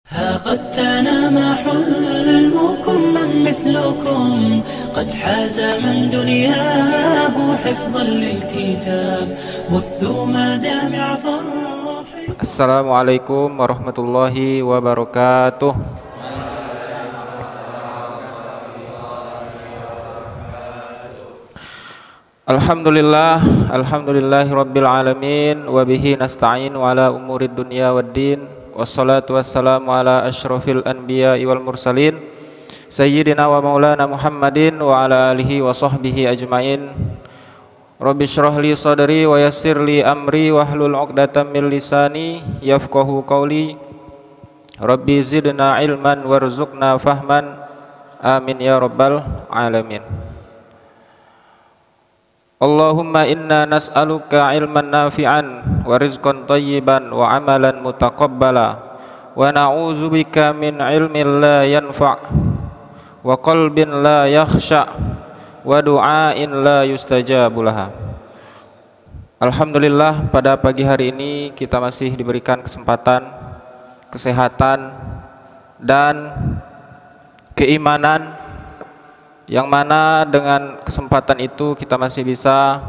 ها قد تنام حلمكم من مثلكم قد حاز من دنياه حفظا للكتاب بثوا مدامع فرح. Assalamualaikum warahmatullahi wabarakatuh. Alhamdulillahi rabbil alamin wa bihi nasta'in ala umurid dunya waddin. Wassalatu wassalamu ala asyrafil anbiya'i wal mursalin sayyidina wa maulana Muhammadin wa ala alihi wa sahbihi ajmain. Rabbi shrah li sadri wa yassir li amri wahlul 'uqdatam min lisani yafqahu qawli. Rabbi zidna ilman warzuqna fahman. Amin ya rabbal alamin. Allahumma inna nas'aluka ilman nafi'an wa rizqan tayyiban wa amalan mutaqabbala wa na'udzubika min ilmin la yanfa' wa qalbin la yakhsha' wa du'ain la yustajabu laha. Alhamdulillah, pada pagi hari ini kita masih diberikan kesempatan, kesehatan dan keimanan, yang mana dengan kesempatan itu kita masih bisa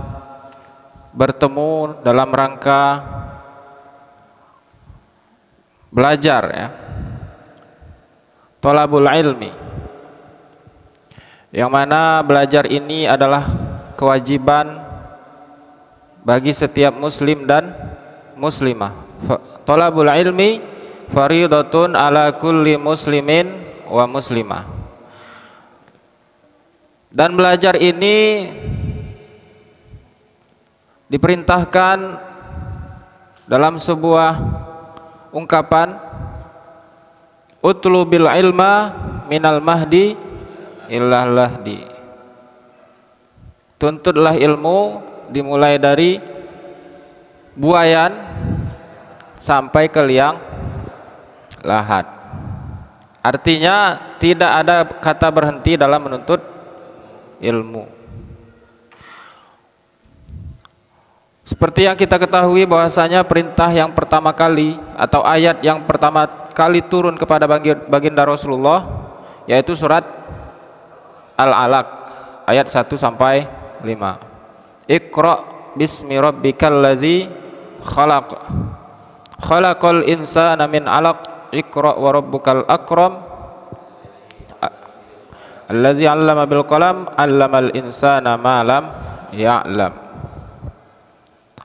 bertemu dalam rangka belajar, ya, thalabul ilmi, yang mana belajar ini adalah kewajiban bagi setiap muslim dan muslimah. Thalabul ilmi faridatun ala kulli muslimin wa muslimah. Dan belajar ini diperintahkan dalam sebuah ungkapan, utlubil ilma minal mahdi ilal lahdi. Tuntutlah ilmu dimulai dari buayan sampai ke liang lahat. Artinya tidak ada kata berhenti dalam menuntut ilmu. Seperti yang kita ketahui bahwasanya perintah yang pertama kali atau ayat yang pertama kali turun kepada baginda Rasulullah yaitu surat Al-Alaq ayat 1 sampai 5. Iqra bismi rabbikal ladzi khalaq khalaqal insana min 'alaq iqra wa rabbukal akram allazi 'allama bil qalam 'allamal insana ma lam ya'lam.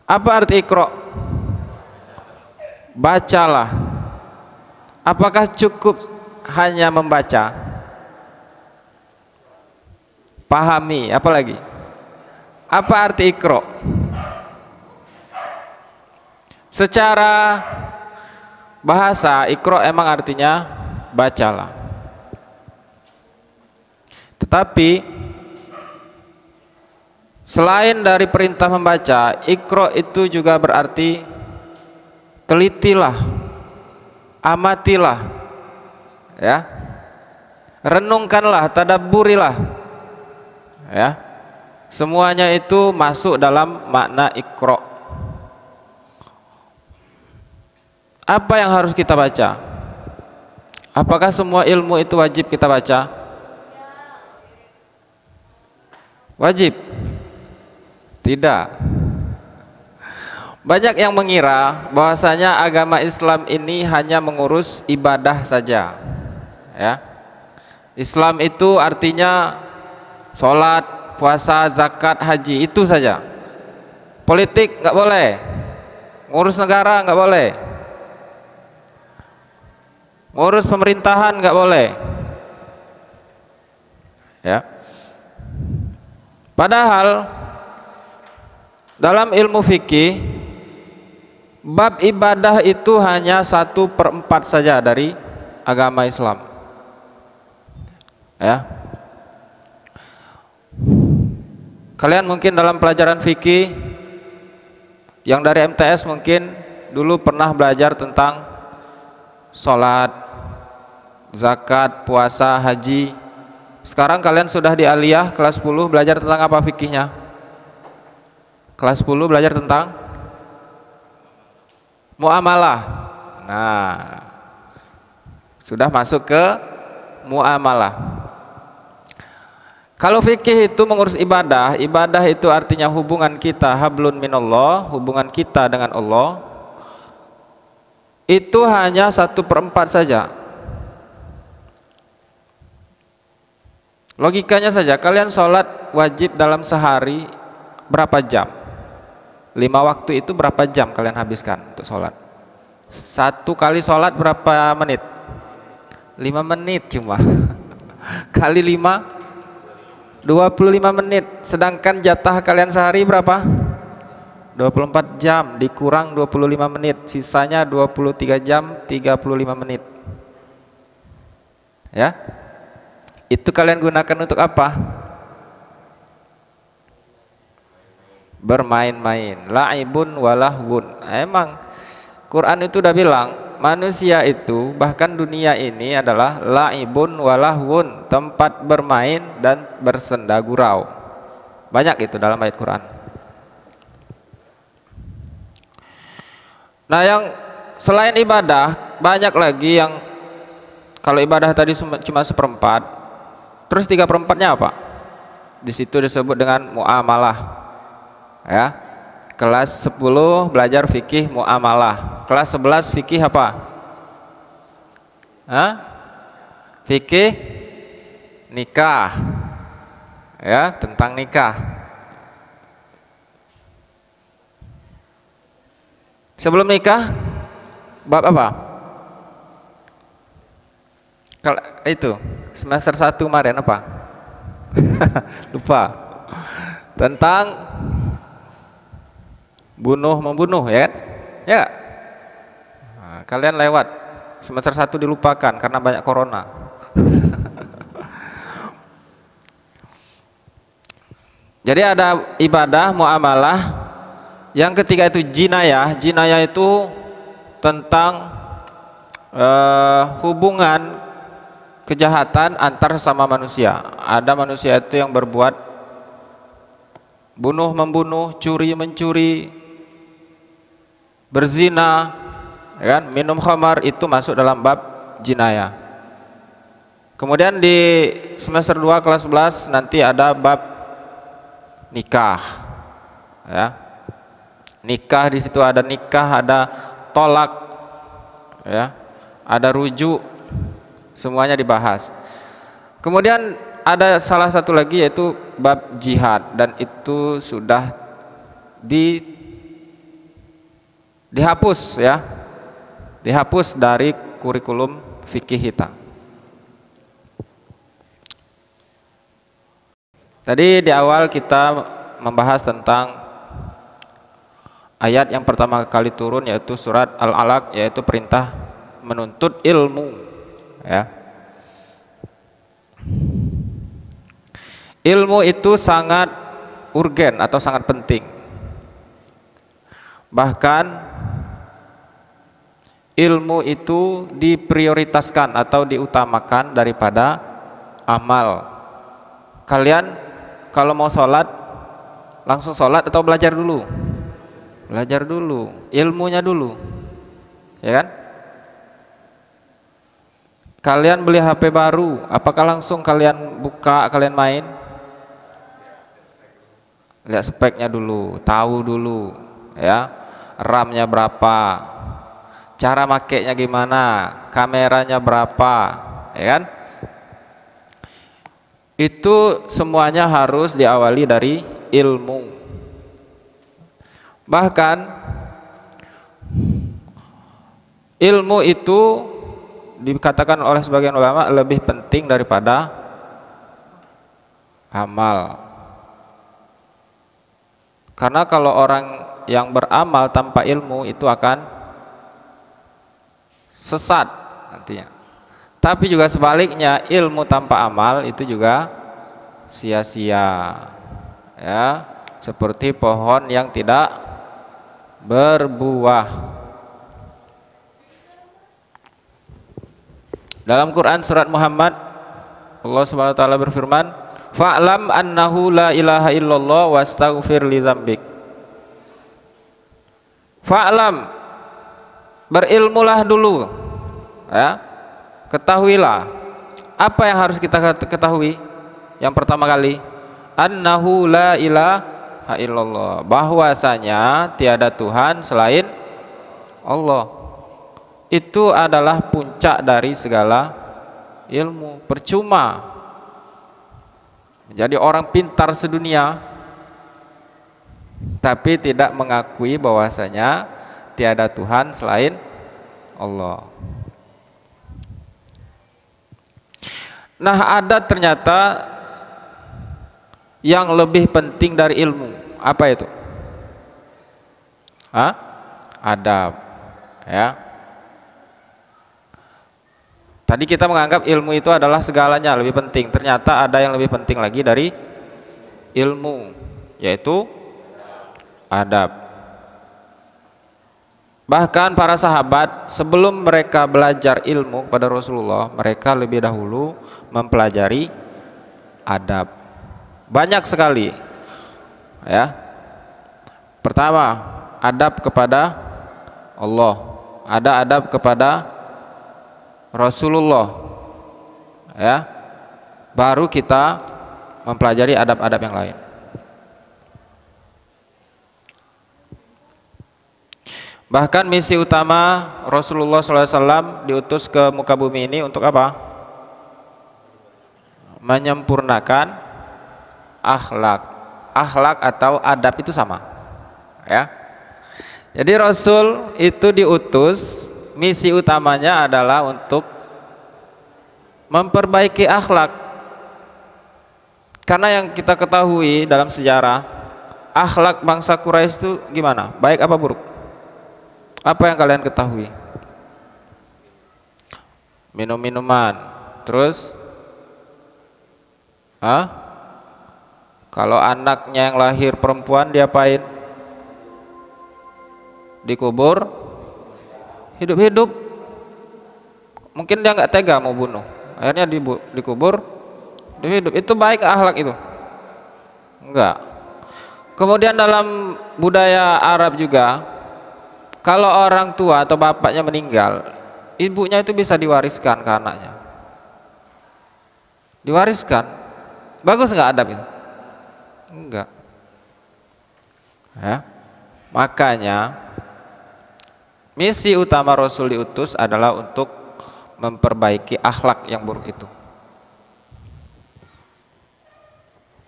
Apa arti iqra? Bacalah. Apakah cukup hanya membaca? Pahami, apa lagi? Apa arti iqra? Secara bahasa iqra emang artinya bacalah. Tetapi selain dari perintah membaca, iqra itu juga berarti telitilah, amatilah, ya, renungkanlah, tadabburilah, ya. Semuanya itu masuk dalam makna iqra. Apa yang harus kita baca? Apakah semua ilmu itu wajib kita baca? Wajib? Tidak. Banyak yang mengira bahwasanya agama Islam ini hanya mengurus ibadah saja, ya. Islam itu artinya sholat, puasa, zakat, haji, itu saja. Politik nggak boleh, ngurus negara nggak boleh, ngurus pemerintahan nggak boleh, ya. Padahal dalam ilmu fikih bab ibadah itu hanya 1/4 saja dari agama Islam, ya. Kalian mungkin dalam pelajaran fikih yang dari MTS mungkin dulu pernah belajar tentang sholat, zakat, puasa, haji. Sekarang kalian sudah di aliyah kelas 10 belajar tentang apa fikihnya? Kelas 10 belajar tentang muamalah. Nah, Sudah masuk ke muamalah. Kalau fikih itu mengurus ibadah, ibadah itu artinya hubungan kita, hablun minallah, hubungan kita dengan Allah, itu hanya 1/4 saja. Logikanya saja, kalian sholat wajib dalam sehari berapa jam? 5 waktu itu berapa jam kalian habiskan untuk sholat? 1 kali sholat berapa menit? 5 menit cuma. Kali 5, 25 menit. Sedangkan jatah kalian sehari berapa? 24 jam dikurang 25 menit, sisanya 23 jam 35 menit. Ya. Itu kalian gunakan untuk apa? Bermain-main. La'ibun walahwun. Emang Quran itu udah bilang, manusia itu, bahkan dunia ini adalah la'ibun walahwun, tempat bermain dan bersenda gurau. Banyak itu dalam ayat Quran. Nah, yang selain ibadah banyak lagi yang, kalau ibadah tadi cuma 1/4, terus 3/4-nya apa? Di situ disebut dengan muamalah. Ya. Kelas 10 belajar fikih muamalah. Kelas 11 fikih apa? Fikih nikah. Ya, tentang nikah. Sebelum nikah bab apa? Kalau itu semester 1 kemarin apa? Lupa. Tentang bunuh membunuh, ya kan? Ya. Nah, kalian lewat semester 1 dilupakan karena banyak corona. Jadi ada ibadah muamalah. Yang ketiga itu jinayah. Jinayah itu tentang hubungan kejahatan antar sama manusia. Ada manusia itu yang berbuat bunuh membunuh, curi mencuri, berzina, ya kan? Minum khamar, itu masuk dalam bab jinayah. Kemudian di semester 2 kelas 11 nanti ada bab nikah. Ya. Nikah, di situ ada nikah, ada tolak, ya. Ada rujuk, semuanya dibahas. Kemudian ada salah satu lagi yaitu bab jihad, dan itu sudah dihapus, ya, dihapus dari kurikulum fikih kita. Tadi di awal kita membahas tentang ayat yang pertama kali turun, yaitu surat Al-Alaq, yaitu perintah menuntut ilmu, ya. Ilmu itu sangat urgen atau sangat penting. Bahkan ilmu itu diprioritaskan atau diutamakan daripada amal. Kalian kalau mau sholat langsung sholat atau belajar dulu? Belajar dulu, ilmunya dulu, ya kan? Kalian beli HP baru, apakah langsung kalian buka, kalian main? Lihat speknya dulu, tahu dulu, ya, RAM-nya berapa, cara makainya gimana, kameranya berapa, ya kan? Itu semuanya harus diawali dari ilmu. Bahkan ilmu itu dikatakan oleh sebagian ulama lebih penting daripada amal. Karena kalau orang yang beramal tanpa ilmu itu akan sesat nantinya. Tapi juga sebaliknya, ilmu tanpa amal itu juga sia-sia. Ya, seperti pohon yang tidak berbuah. Dalam Quran surat Muhammad, Allah Subhanahu wa taala berfirman, "Fa'lam annahu la ilaha illallah wastaghfir li dzambik." Fa'lam, berilmulah dulu, ya. ketahuilah. Apa yang harus kita ketahui? Yang pertama kali, annahu la ilaha illallah, bahwasanya tiada Tuhan selain Allah. Itu adalah puncak dari segala ilmu. Percuma menjadi orang pintar sedunia tapi tidak mengakui bahwasanya tiada Tuhan selain Allah. Nah, ada ternyata yang lebih penting dari ilmu. Apa itu? Adab. Ya. Tadi kita menganggap ilmu itu adalah segalanya, lebih penting. Ternyata ada yang lebih penting lagi dari ilmu, yaitu adab. Bahkan para sahabat sebelum mereka belajar ilmu kepada Rasulullah, mereka lebih dahulu mempelajari adab. Banyak sekali, ya. Pertama, adab kepada Allah, ada adab kepada Rasulullah, ya. Baru kita mempelajari adab-adab yang lain. Bahkan misi utama Rasulullah SAW diutus ke muka bumi ini untuk apa? Menyempurnakan akhlak. Akhlak atau adab itu sama, ya. Jadi Rasul itu diutus, misi utamanya adalah untuk memperbaiki akhlak. Karena yang kita ketahui dalam sejarah, akhlak bangsa Quraisy itu gimana? Baik apa buruk? Apa yang kalian ketahui? Minum-minuman, terus kalau anaknya yang lahir perempuan diapain? Dikubur hidup-hidup. Mungkin dia nggak tega mau bunuh, akhirnya dikubur hidup-hidup. Itu baik akhlak itu? Enggak. Kemudian dalam budaya Arab juga, kalau orang tua atau bapaknya meninggal, ibunya itu bisa diwariskan ke anaknya. Diwariskan. Bagus nggak adab itu? Enggak. Ya. Makanya misi utama Rasul diutus adalah untuk memperbaiki akhlak yang buruk itu.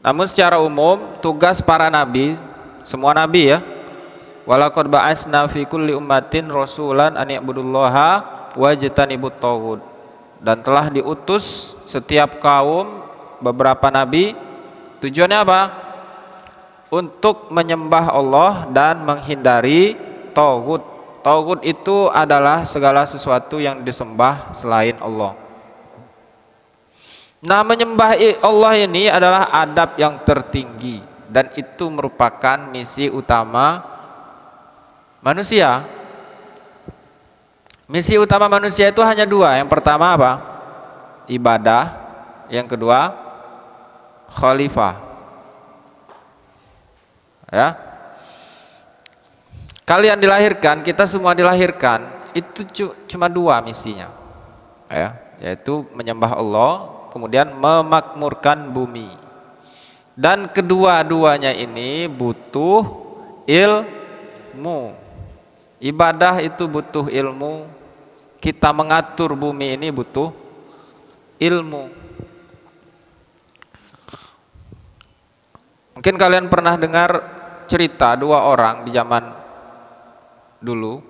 Namun secara umum tugas para nabi, semua nabi ya, walaqad ba'atsna fi kulli ummatin rasulan an ya'budullaha wajtanibut taghut, dan telah diutus setiap kaum beberapa nabi, tujuannya apa? Untuk menyembah Allah dan menghindari taghut. Taghut itu adalah segala sesuatu yang disembah selain Allah. Nah, menyembah Allah ini adalah adab yang tertinggi, dan itu merupakan misi utama manusia. Misi utama manusia itu hanya dua. Yang pertama apa? Ibadah. Yang kedua khalifah. Ya. Kalian dilahirkan, kita semua dilahirkan, itu cuma dua misinya, ya, yaitu menyembah Allah, kemudian memakmurkan bumi. Dan kedua-duanya ini butuh ilmu. Ibadah itu butuh ilmu, kita mengatur bumi ini butuh ilmu. Mungkin kalian pernah dengar cerita dua orang di zaman dulu,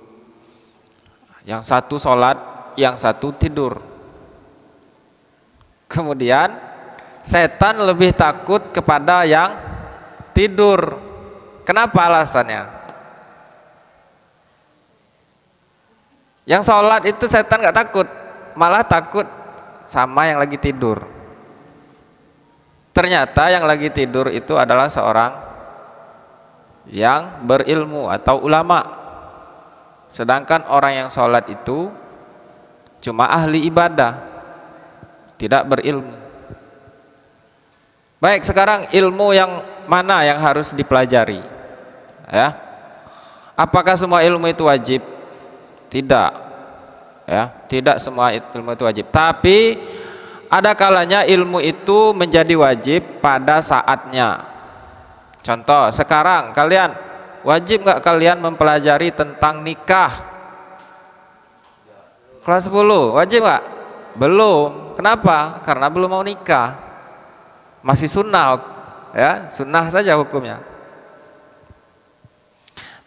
yang satu sholat, yang satu tidur. Kemudian setan lebih takut kepada yang tidur. Kenapa alasannya? Yang sholat itu setan gak takut, malah takut sama yang lagi tidur. Ternyata yang lagi tidur itu adalah seorang yang berilmu atau ulama, sedangkan orang yang sholat itu cuma ahli ibadah, tidak berilmu. Baik, sekarang ilmu yang mana yang harus dipelajari, ya? Apakah semua ilmu itu wajib? Tidak, Ya, tidak semua ilmu itu wajib. Tapi ada kalanya ilmu itu menjadi wajib pada saatnya. Contoh, sekarang kalian wajib nggak kalian mempelajari tentang nikah? Kelas 10, wajib nggak? Belum. Kenapa? Karena belum mau nikah. Masih sunnah, ya, sunnah saja hukumnya.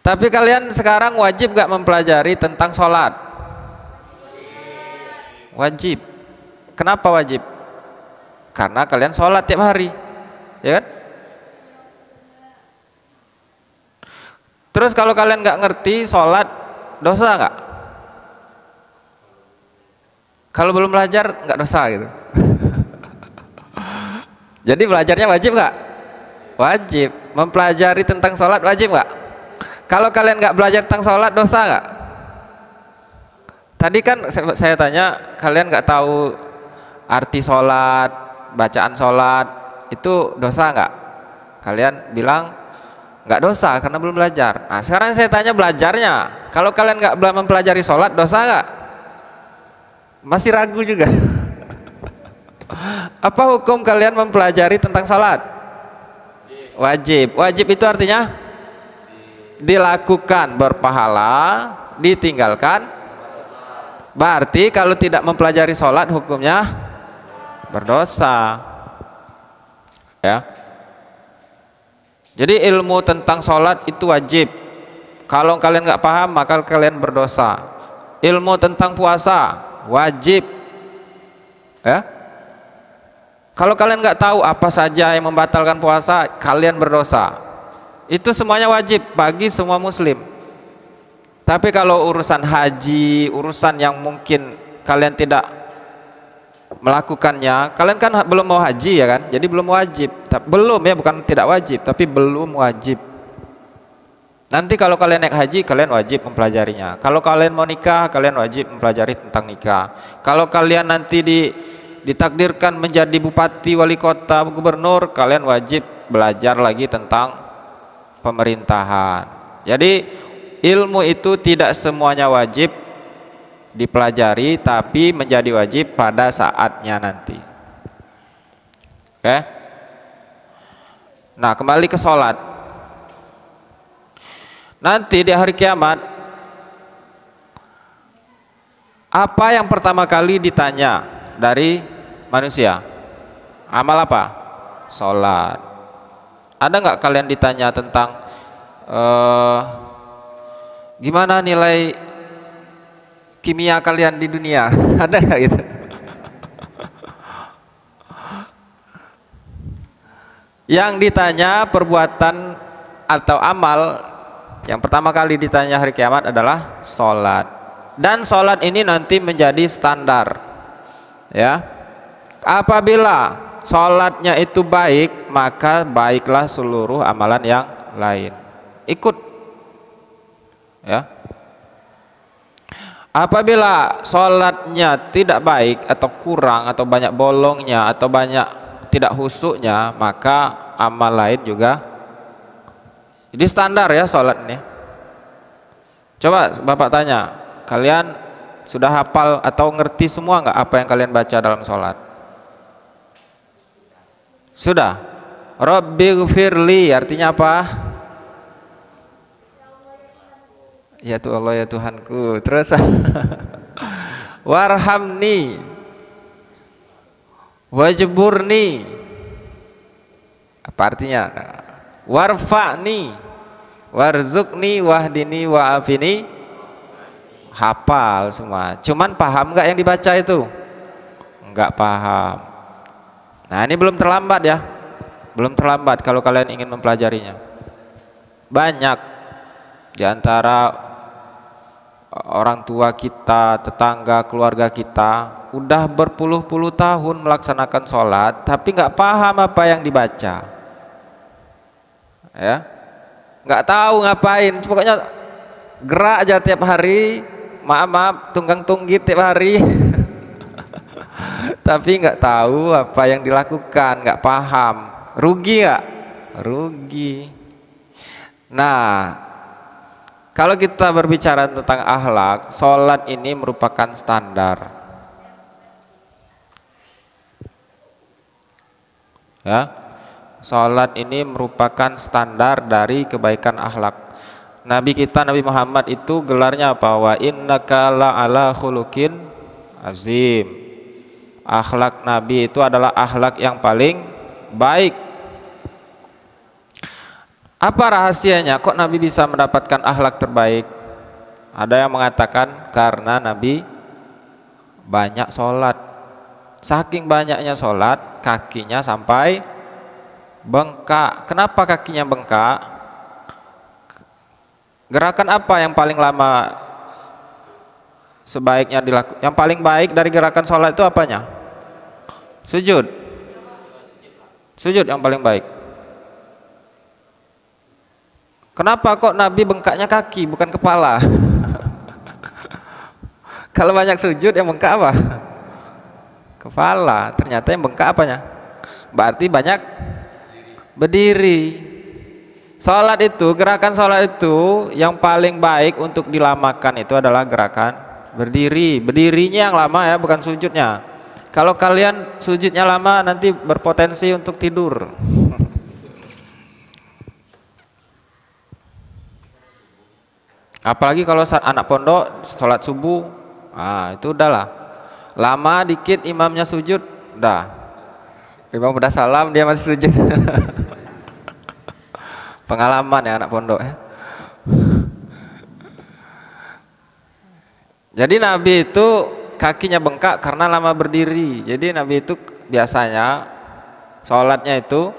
Tapi kalian sekarang wajib nggak mempelajari tentang sholat? Wajib. Kenapa wajib? Karena kalian sholat tiap hari, ya kan? Terus kalau kalian nggak ngerti sholat, dosa nggak? Kalau belum belajar nggak dosa gitu. Jadi belajarnya wajib nggak? Wajib. Mempelajari tentang sholat wajib nggak? Kalau kalian nggak belajar tentang sholat, dosa nggak? Tadi kan saya tanya, kalian nggak tahu arti sholat, bacaan sholat, itu dosa nggak? Kalian bilang nggak dosa karena belum belajar. Nah sekarang saya tanya belajarnya, kalau kalian nggak mempelajari sholat, dosa nggak? Masih ragu juga. Apa hukum kalian mempelajari tentang sholat? Wajib. Wajib itu artinya dilakukan berpahala, ditinggalkan. Berarti kalau tidak mempelajari sholat hukumnya berdosa, ya. Jadi ilmu tentang sholat itu wajib. Kalau kalian nggak paham maka kalian berdosa. Ilmu tentang puasa wajib, ya. Kalau kalian nggak tahu apa saja yang membatalkan puasa, kalian berdosa. Itu semuanya wajib bagi semua muslim. Tapi kalau urusan haji, urusan yang mungkin kalian tidak melakukannya, kalian kan belum mau haji ya kan, jadi belum wajib. Belum ya, bukan tidak wajib, tapi belum wajib. Nanti kalau kalian naik haji, kalian wajib mempelajarinya. Kalau kalian mau nikah, kalian wajib mempelajari tentang nikah. Kalau kalian nanti ditakdirkan menjadi bupati, wali kota, gubernur, kalian wajib belajar lagi tentang pemerintahan. Jadi ilmu itu tidak semuanya wajib dipelajari, tapi menjadi wajib pada saatnya nanti. Oke? Nah, kembali ke sholat. Nanti di hari kiamat, apa yang pertama kali ditanya dari manusia? Amal apa? Sholat. Ada nggak kalian ditanya tentang gimana nilai kimia kalian di dunia? Ada nggak gitu? Yang ditanya perbuatan atau amal yang pertama kali ditanya hari kiamat adalah sholat. Dan sholat ini nanti menjadi standar, ya. Apabila sholatnya itu baik, maka baiklah seluruh amalan yang lain. Ikut, ya. Apabila sholatnya tidak baik atau kurang atau banyak bolongnya atau banyak tidak khusyuknya, maka amal lain juga. Jadi standar ya sholat ini. Coba Bapak tanya, kalian sudah hafal atau ngerti semua nggak apa yang kalian baca dalam sholat? Sudah? Rabbighfirli artinya apa? Ya Tuhan Allah, ya Tuhanku. Terus warhamni wajburni, apa artinya? Warfa'ni warzukni wahdini wa'afini. Hafal semua, cuman paham nggak yang dibaca itu? Nggak paham. Nah ini belum terlambat ya, belum terlambat kalau kalian ingin mempelajarinya. Banyak di antara orang tua kita, tetangga, keluarga kita udah berpuluh-puluh tahun melaksanakan sholat tapi nggak paham apa yang dibaca, ya, nggak tahu ngapain, pokoknya gerak aja tiap hari, maaf tunggang tunggit tiap hari tapi nggak tahu apa yang dilakukan, nggak paham. Rugi nggak? Rugi. Nah, Kalau kita berbicara tentang akhlak, sholat ini merupakan standar. Ya, sholat ini merupakan standar dari kebaikan akhlak. Nabi kita Nabi Muhammad itu gelarnya apa? Wa innaka la'ala khuluqin azim. Akhlak Nabi itu adalah akhlak yang paling baik. Apa rahasianya kok Nabi bisa mendapatkan akhlak terbaik? Ada yang mengatakan karena Nabi banyak sholat. Saking banyaknya sholat, kakinya sampai bengkak. Kenapa kakinya bengkak? Gerakan apa yang paling lama sebaiknya dilakukan? Yang paling baik dari gerakan sholat itu apanya? Sujud. Sujud yang paling baik. Kenapa kok Nabi bengkaknya kaki bukan kepala? Kalau banyak sujud yang bengkak apa? Kepala. Ternyata yang bengkak apanya? Berarti banyak berdiri. Sholat itu, gerakan sholat itu yang paling baik untuk dilamakan itu adalah gerakan berdiri. Berdirinya yang lama ya, bukan sujudnya. Kalau kalian sujudnya lama nanti berpotensi untuk tidur. Apalagi kalau saat anak pondok sholat subuh, itu udahlah. Lama dikit imamnya sujud, dah. Imam udah salam dia masih sujud. Pengalaman ya anak pondok ya. Jadi Nabi itu kakinya bengkak karena lama berdiri. Jadi Nabi itu biasanya sholatnya itu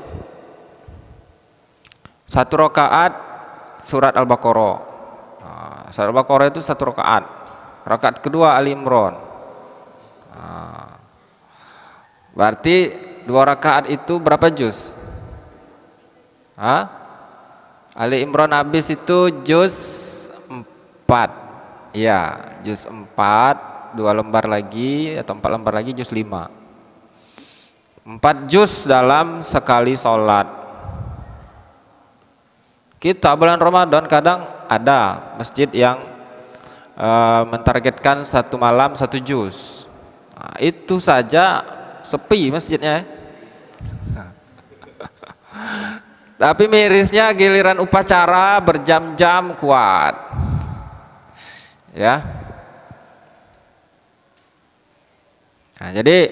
1 rakaat surat Al-Baqarah. Surat Al-Baqarah itu 1 rakaat. Rakaat kedua Ali Imran. Berarti 2 rakaat itu berapa juz? Ali Imran habis itu juz 4. Ya, juz 4, 2 lembar lagi atau 4 lembar lagi juz 5. 4 juz dalam sekali sholat. Kita bulan Ramadan kadang ada masjid yang mentargetkan 1 malam 1 juz. Itu saja sepi masjidnya. Tapi mirisnya giliran upacara berjam-jam kuat. Ya. Nah, jadi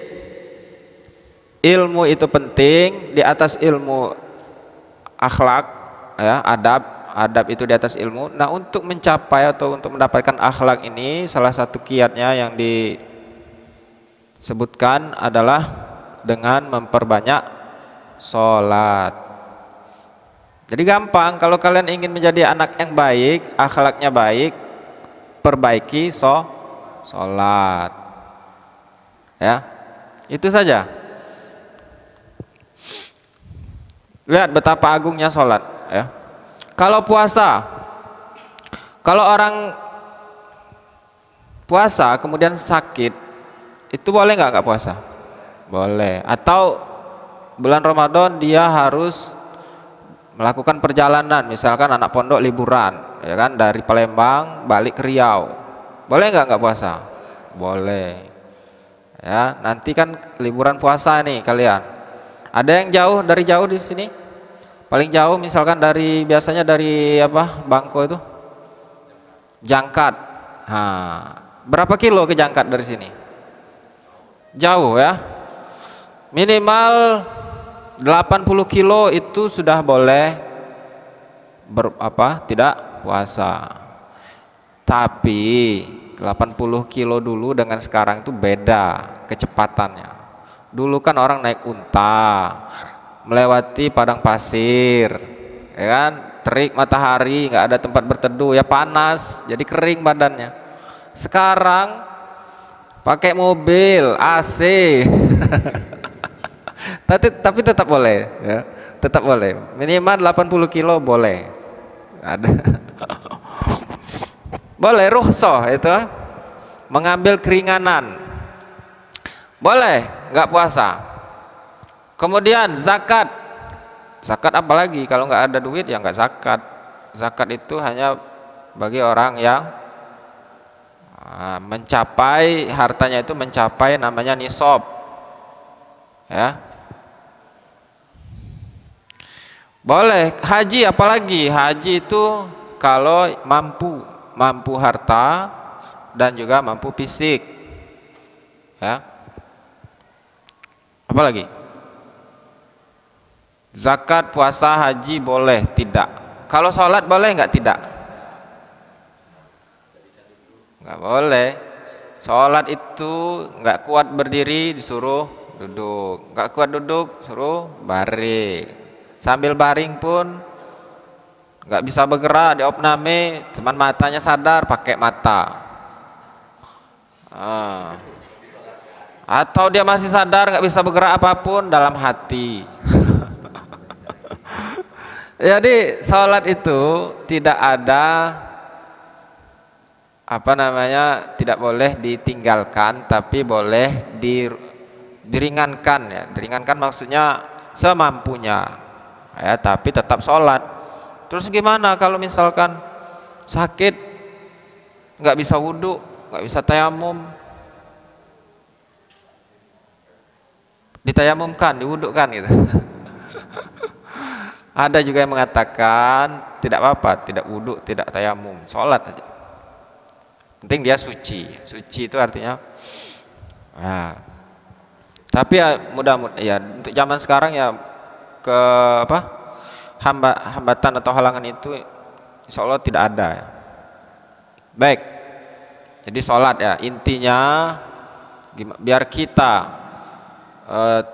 ilmu itu penting, di atas ilmu akhlak ya, adab itu di atas ilmu. Nah, untuk mencapai atau untuk mendapatkan akhlak ini salah satu kiatnya yang disebutkan adalah dengan memperbanyak sholat. Jadi gampang, kalau kalian ingin menjadi anak yang baik, akhlaknya baik, perbaiki sholat. Ya, itu saja. Lihat betapa agungnya sholat. Ya. Kalau puasa, kalau orang puasa kemudian sakit, itu boleh nggak puasa? Boleh. Atau bulan Ramadan dia harus melakukan perjalanan, misalkan anak pondok liburan, ya kan, dari Palembang balik ke Riau, boleh nggak puasa? Boleh. Ya, nanti kan liburan puasa nih kalian. Ada yang jauh di sini? Paling jauh misalkan biasanya dari Bangko itu? Jangkat. Berapa kilo ke Jangkat dari sini? Jauh ya. Minimal 80 kilo itu sudah boleh tidak puasa. Tapi 80 kilo dulu dengan sekarang itu beda kecepatannya. Dulu kan orang naik unta, melewati padang pasir, ya kan, terik matahari, nggak ada tempat berteduh, ya panas, jadi kering badannya. Sekarang pakai mobil AC. Tapi tetap boleh, ya. Tetap boleh. Minimal 80 kilo boleh. Ada. Boleh rukhsah itu, mengambil keringanan. Boleh, nggak puasa. Kemudian zakat. Zakat apa lagi? Kalau nggak ada duit ya nggak zakat. Zakat itu hanya bagi orang yang mencapai hartanya itu mencapai namanya nisab, ya. Boleh haji, apalagi haji itu kalau mampu harta dan juga mampu fisik, ya. Apalagi zakat, puasa, haji boleh tidak. Kalau sholat boleh nggak? Tidak, nggak boleh. Sholat itu nggak kuat berdiri disuruh duduk, nggak kuat duduk suruh baring. Sambil baring pun nggak bisa bergerak, diopname, cuman matanya sadar pakai mata. Atau dia masih sadar nggak bisa bergerak apapun dalam hati. Jadi sholat itu tidak ada tidak boleh ditinggalkan, tapi boleh diringankan, ya. Diringankan maksudnya semampunya. Ya, tapi tetap sholat. Terus gimana kalau misalkan sakit, nggak bisa wudhu, nggak bisa tayamum? Ditayamumkan, diwudhukan gitu. Ada juga yang mengatakan tidak apa-apa, tidak wudhu, tidak tayamum, sholat aja. Penting dia suci. Suci itu artinya, nah. Tapi ya mudah-mudahan ya untuk zaman sekarang ya hambatan atau halangan itu insya Allah tidak ada, ya. Baik, jadi sholat ya intinya biar kita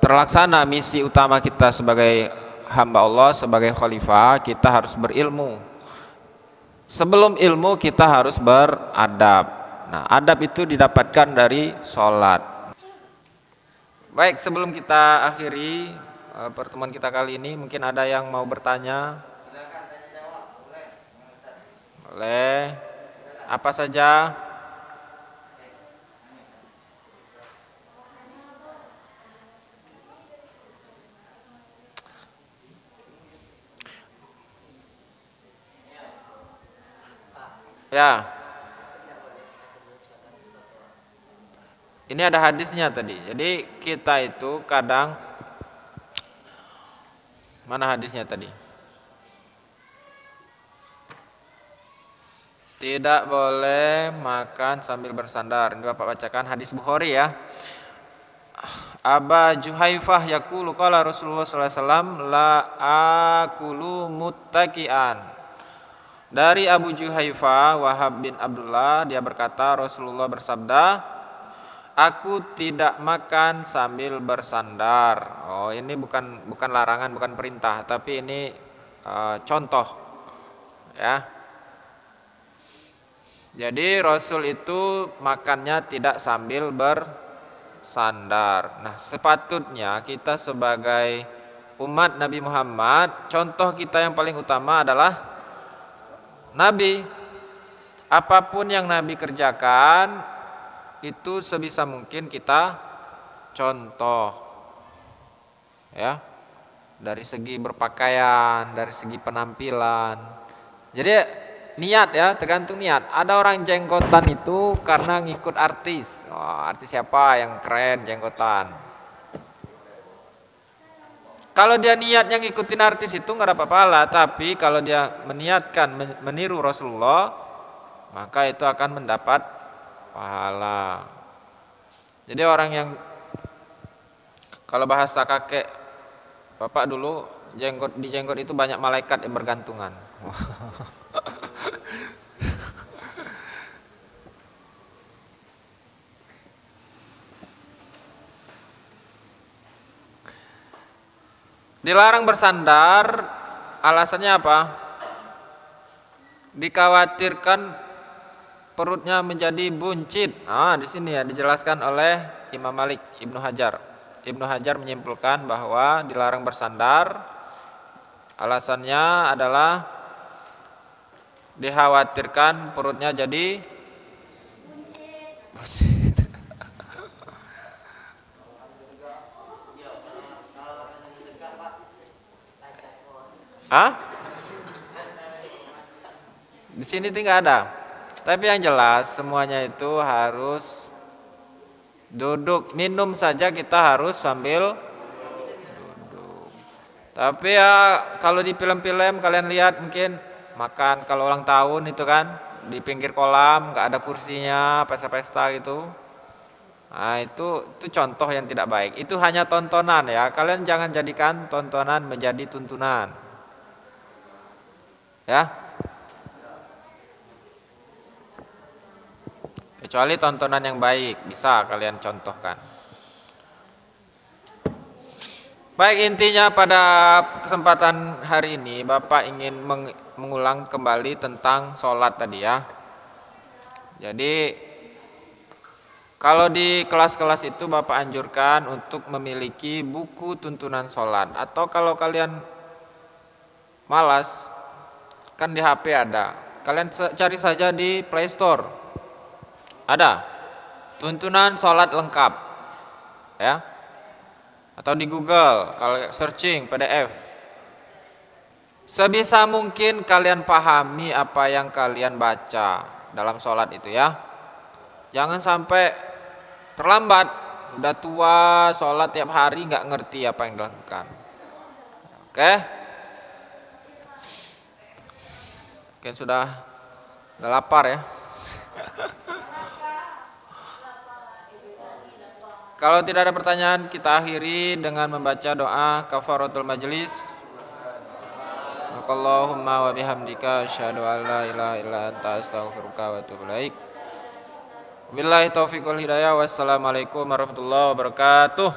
terlaksana misi utama kita sebagai hamba Allah, sebagai khalifah, kita harus berilmu. Sebelum ilmu kita harus beradab. Nah, adab itu didapatkan dari sholat. Baik, sebelum kita akhiri pertemuan kita kali ini, mungkin ada yang mau bertanya? Boleh. Apa saja? Ya. Ini ada hadisnya tadi. Jadi kita itu kadang, mana hadisnya tadi? Tidak boleh makan sambil bersandar. Ini Bapak bacakan hadis Bukhari, ya. Aba Juhaifah yaqulu qala Rasulullah sallallahu alaihi wasallam la akulu muttaqian. Dari Abu Juhaifah Wahab bin Abdullah, dia berkata Rasulullah bersabda, aku tidak makan sambil bersandar. Oh, ini bukan larangan, bukan perintah, tapi ini contoh, ya. Jadi Rasul itu makannya tidak sambil bersandar. Nah, sepatutnya kita sebagai umat Nabi Muhammad, contoh kita yang paling utama adalah Nabi. Apapun yang Nabi kerjakan itu sebisa mungkin kita contoh, ya, dari segi berpakaian, dari segi penampilan. Jadi niat, ya, tergantung niat. Ada orang jenggotan itu karena ngikut artis. Artis siapa yang keren jenggotan? Kalau dia niatnya ngikutin artis itu nggak ada pahala. Tapi kalau dia meniatkan meniru Rasulullah, maka itu akan mendapat pahala. Jadi orang yang, kalau bahasa kakek bapak dulu, di jenggot itu banyak malaikat yang bergantungan. Dilarang bersandar, alasannya apa? Dikhawatirkan perutnya menjadi buncit. Di sini ya dijelaskan oleh Imam Malik Ibnu Hajar. Ibnu Hajar menyimpulkan bahwa dilarang bersandar, alasannya adalah dikhawatirkan perutnya jadi buncit. Di sini tidak ada. Tapi yang jelas semuanya itu harus duduk. Minum saja kita harus sambil duduk. Tapi ya kalau di film-film kalian lihat mungkin makan kalau ulang tahun itu kan di pinggir kolam nggak ada kursinya, pesta-pesta gitu. Nah itu contoh yang tidak baik. Itu hanya tontonan ya. Kalian jangan jadikan tontonan menjadi tuntunan. Ya. Kecuali tontonan yang baik bisa kalian contohkan. Baik, intinya pada kesempatan hari ini Bapak ingin mengulang kembali tentang sholat tadi ya. Jadi kalau di kelas-kelas itu Bapak anjurkan untuk memiliki buku tuntunan sholat. Atau kalau kalian malas, kan di HP ada. Kalian cari saja di Play Store. Ada tuntunan sholat lengkap ya. Atau di Google kalau searching PDF. Sebisa mungkin kalian pahami apa yang kalian baca dalam sholat itu ya. Jangan sampai terlambat, udah tua sholat tiap hari nggak ngerti apa yang dilakukan. Oke? Mungkin sudah lapar ya. Kalau tidak ada pertanyaan, kita akhiri dengan membaca doa kafaratul majelis. Allahumma wa bihamdika asyhadu an la ilaha illa anta astaghfiruka wa atubu ilaik. Billahi taufiq wal hidayah. Wassalamualaikum warahmatullahi wabarakatuh.